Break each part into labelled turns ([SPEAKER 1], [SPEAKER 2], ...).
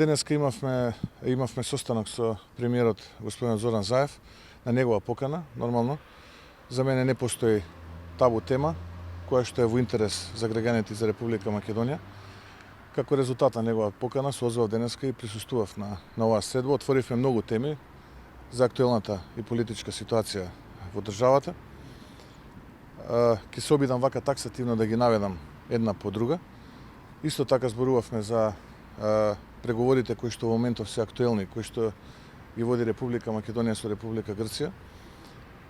[SPEAKER 1] денеска имавме состанок со премиерот господин Зоран Заев на негова покана, нормално. За мене не постои табу тема, која што е во интерес за граѓаните за Република Македонија. Како резултат на негова покана, созвав денеска и присуствував на оваа средба. Отворивме многу теми за актуелната и политичка ситуација во државата. Ќе се обидам вака таксативно да ги наведам една по друга. Исто така зборувавме за преговорите кои што во моментов се актуелни, кои што ги води Република Македонија со Република Грција.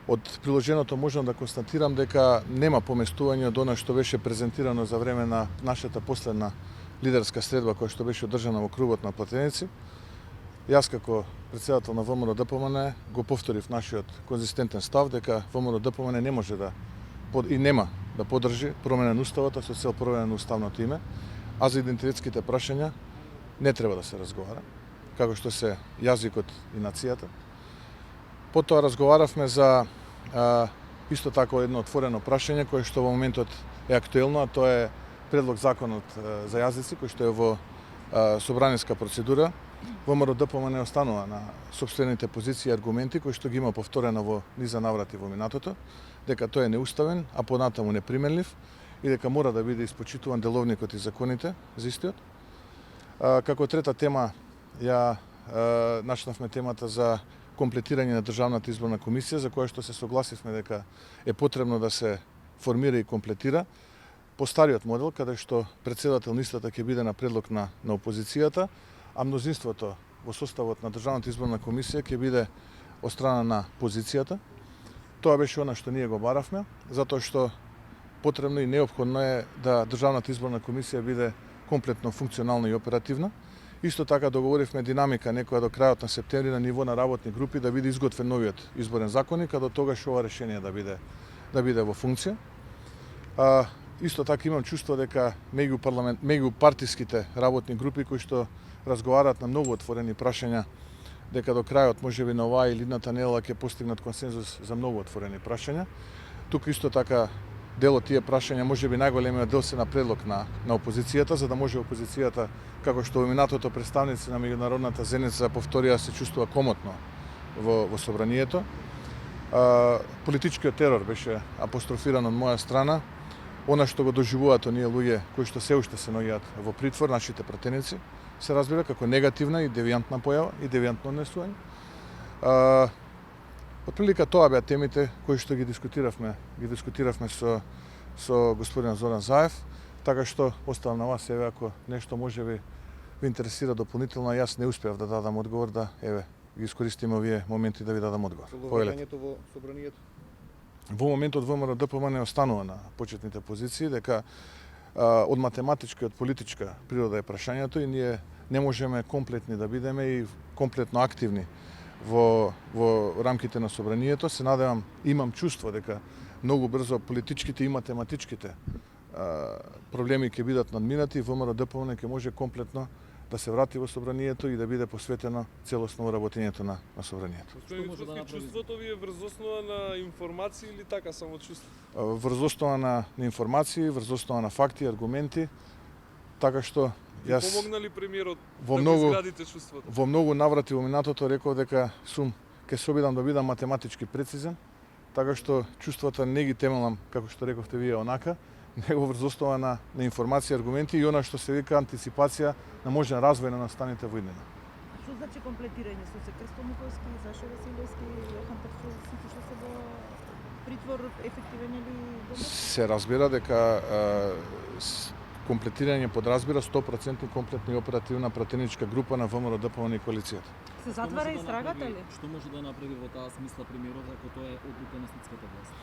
[SPEAKER 1] Од приложеното можам да констатирам дека нема поместување од она што беше презентирано за време на нашата последна лидерска средба која што беше одржана во кругот на Платеници. Јас како председател на ВМРО-ДПМН го повторив нашиот конзистентен став дека ВМРО-ДПМН не може да и нема да поддржи промена на уставот со цел промена на уставното име, а за идентитетските прашања не треба да се разговара, како што се јазикот и нацијата. Потоа разговаравме за исто така едно отворено прашање кое што во моментот е актуелно, а тоа е предлог законот за јазици кој што е во собраниска процедура. ВМРО-ДПМН останува на сопствените позиции и аргументи кои што ги има повторено во низа наврати во минатото, дека тој е неуставен, а понатаму неприменлив и дека мора да биде испочитуван деловникот и законите за истиот. Како трета тема ја начнавме темата за комплетирање на Државната изборна комисија, за која што се согласивме дека е потребно да се формира и комплетира по стариот модел, каде што председател на истата ќе биде на предлог на опозицијата, а мнозинството во составот на Државната изборна комисија ќе биде од страна на позицијата. Тоа беше она што ние го баравме, затоа што потребно и неопходно е да Државната изборна комисија биде комплетно функционална и оперативна. Исто така договоривме динамика некоја до крајот на септември на ниво на работни групи да биде изготвен новиот изборен законник, а до тогаш ова решение да биде во функција. Исто така имам чувство дека меѓу партиските работни групи кои што разговараат на многу отворени прашања, дека до крајот можеби на оваа или идната недела ќе постигнат консензус за многу отворени прашања. Тука исто така дел од тие прашања можеби најголемиот дел се на предлог на опозицијата, за да може опозицијата, како што во минатото представници на меѓународната заедница повторија, се чувствува комотно во собранието. Политичкиот терор беше апострофиран од моја страна. Она што го доживуваат оние луѓе кои што се уште се наоѓаат во притвор, нашите пратеници, се разбира како негативна и девијантна појава и девијантно однесување. Отприлика тоа беа темите кои што ги дискутиравме со господин Зоран Заев, така што оставам на вас, еве, ако нешто можеби ви интересира дополнително, јас не успеав да дадам одговор, да еве ги искористиме овие моменти да ви дадам одговор.
[SPEAKER 2] Согласувањето во собранието?
[SPEAKER 1] Во моментот ВМРО-ДПМН останува на почетните позиции, дека од математичка и од политичка природа е прашањето и ние не можеме комплетни да бидеме и комплетно активни во рамките на собранието. Се надевам, имам чувство дека многу брзо политичките и математичките проблеми ќе бидат надминати и ВМРО-ДПМН ќе може комплетно да се врати во собранието и да биде посветено целосно во работењето на собранието.
[SPEAKER 3] Што може да направи? Чувството ви е врз основа на информации или така само чувство?
[SPEAKER 1] Врз основа на информации, врз основа на факти, аргументи, така што јас
[SPEAKER 3] помогнали премиерот
[SPEAKER 1] во
[SPEAKER 3] да
[SPEAKER 1] многу
[SPEAKER 3] изградите чувството?
[SPEAKER 1] Во многу наврати во минатото реков дека ќе се обидам да бидам математички прецизен, така што чувствата не ги темелам, како што рековте вие, онака, него врз основа на информации, аргументи и она што се вика антиципација на можен развој на настаните во иднина.
[SPEAKER 4] Што значи комплетирање? Со се Крсто Миховски, Сашо Василевски, Јохан Петров, сите што се во притвор, ефективен или
[SPEAKER 1] Се разбира дека комплетирање подразбира 100% комплетна и оперативна пратеничка група на ВМРО-ДПМН и коалицијата.
[SPEAKER 4] се затвара истрагата ли?
[SPEAKER 2] Што може да направи во таа смисла премиерот ако тоа е одлука на судската власт?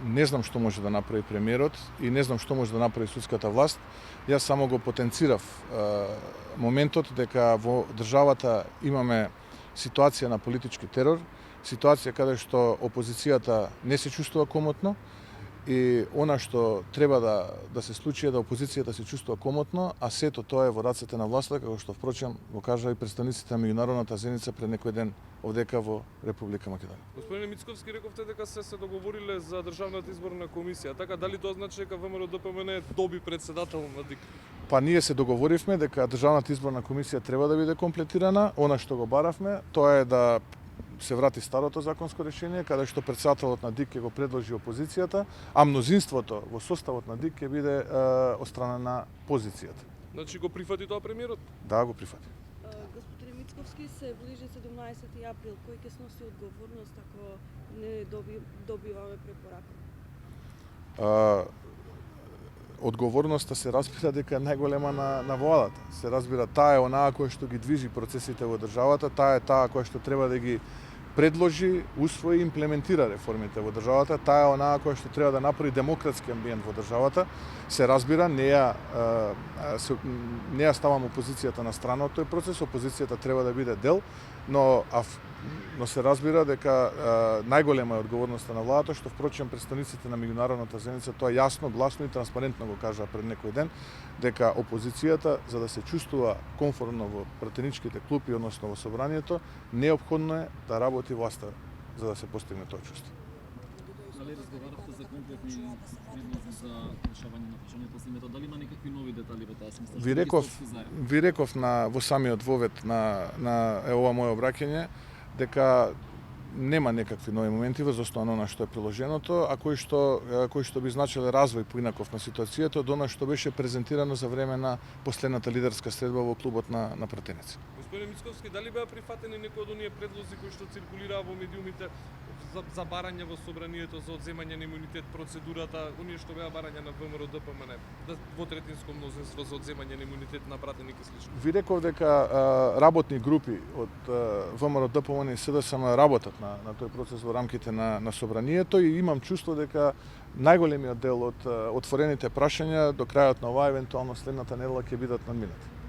[SPEAKER 1] Не знам што може да направи премиерот и не знам што може да направи судската власт. Јас само го потенцирав моментот дека во државата имаме ситуација на политички терор, ситуација каде што опозицијата не се чувствува комотно и она што треба да се случи е да опозицијата се чувствува комотно, а сето тоа е во рацете на власта, како што впрочем го кажа и представниците на меѓународната заедница пред некој ден овдека во Република Македонија.
[SPEAKER 3] Господине Мицковски, рековте дека се договориле за Државната изборна комисија, така дали тоа значи дека ВМРО-ДПМН доби председател на ДИК?
[SPEAKER 1] Па ние се договоривме дека Државната изборна комисија треба да биде комплетирана. Она што го баравме, тоа е да се врати старото законско решение, каде што претседателот на ДИК ќе го предложи опозицијата, а мнозинството во составот на ДИК ќе биде од страна на позицијата.
[SPEAKER 3] Значи го прифати тоа премиерот?
[SPEAKER 1] Да, го прифати.
[SPEAKER 5] Господин Мицковски, се ближи 17 април. Кој ќе сноси одговорност ако не добиваме препорака?
[SPEAKER 1] Одговорноста се разбира дека е најголема на владата. Се разбира, таа е онаа која што ги движи процесите во државата, таа е таа која што треба да ги предложи, усвои и имплементира реформите во државата, таа е онаа која што треба да направи демократски амбиент во државата. Се разбира, не ја ставам опозицијата на страна од тој процес, опозицијата треба да биде дел, но се разбира дека најголема е одговорноста на владата, што впрочем представниците на меѓународната заедница тоа јасно, гласно и транспарентно го кажаа пред некој ден, дека опозицијата, за да се чувствува комфортно во пратеничките клупи, односно во собранието, неопходно е да работи власта за да се постигне тоа чувство.
[SPEAKER 2] Дали разговаравте за конкретни предлози за решавање на прашањето со името? Дали има некакви нови детали во таа смисла?
[SPEAKER 1] Ви реков во самиот вовед на ова моје обраќање дека нема некакви нови моменти во основа на што е приложеното, а кои што би значеле развој поинаков на ситуацијата од она што беше презентирано за време на последната лидерска средба во клубот на пратеници.
[SPEAKER 3] Господин Мицковски, дали беа прифатени некои од оние предлози кои што циркулираа во медиумите за барање во собранието за одземање на имунитет, процедурата, оние што беа барања на ВМРО ДПМН, во третинско мнозинство за одземање на имунитет на пратеник и слично?
[SPEAKER 1] Ви реков дека работни групи од ВМРО ДПМН и СДСМ работат на тој процес во рамките на собранието и имам чувство дека најголемиот дел од отворените прашања до крајот на оваа евентуално следната недела ќе бидат надминати.